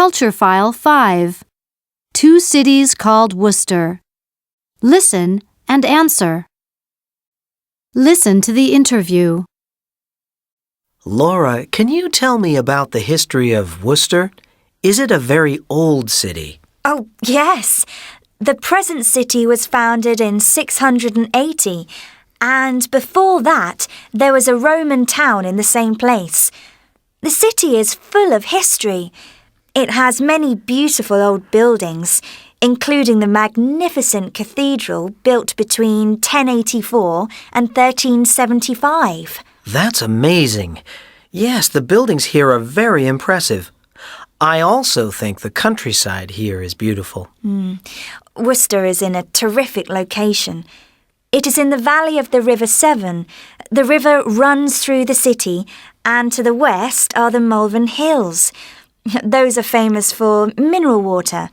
Culture File 5. 2 cities called Worcester. Listen and answer. Listen to the interview. Laura, can you tell me about the history of Worcester? Is it a very old city? Oh, yes. The present city was founded in 680, and before that, there was a Roman town in the same place. The city is full of history. It has many beautiful old buildings, including the magnificent cathedral built between 1084 and 1375. That's amazing. Yes, the buildings here are very impressive. I also think the countryside here is beautiful. Worcester is in a terrific location. It is in the valley of the River Severn. The river runs through the city, and to the west are the Malvern Hills. Those are famous for mineral water,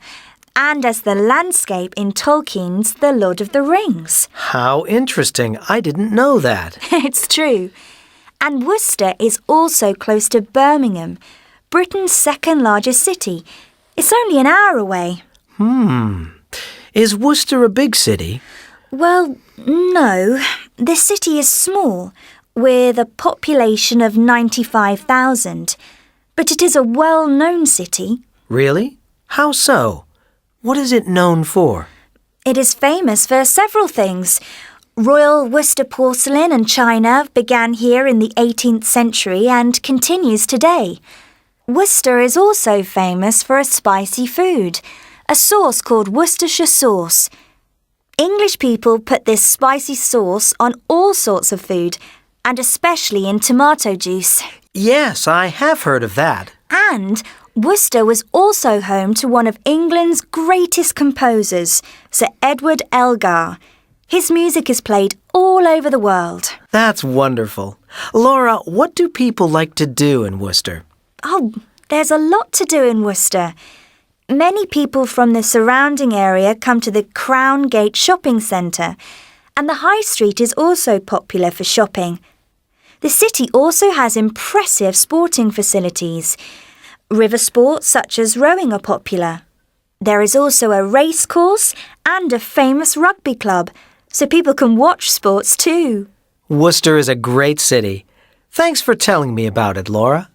and as the landscape in Tolkien's The Lord of the Rings. How interesting. I didn't know that. It's true. And Worcester is also close to Birmingham, Britain's second largest city. It's only an hour away. Is Worcester a big city? Well, no. The city is small, with a population of 95,000. But it is a well-known city. Really? How so? What is it known for? It is famous for several things. Royal Worcester porcelain and china began here in the 18th century and continues today. Worcester is also famous for a spicy food, a sauce called Worcestershire sauce. English people put this spicy sauce on all sorts of food, and especially in tomato juice. Yes, I have heard of that. And Worcester was also home to one of England's greatest composers, Sir Edward Elgar. His music is played all over the world. That's wonderful. Laura, what do people like to do in Worcester? Oh, there's a lot to do in Worcester. Many people from the surrounding area come to the Crown Gate shopping centre, and the High Street is also popular for shopping. The city also has impressive sporting facilities. River sports such as rowing are popular. There is also a race course and a famous rugby club, so people can watch sports too. Worcester is a great city. Thanks for telling me about it, Laura.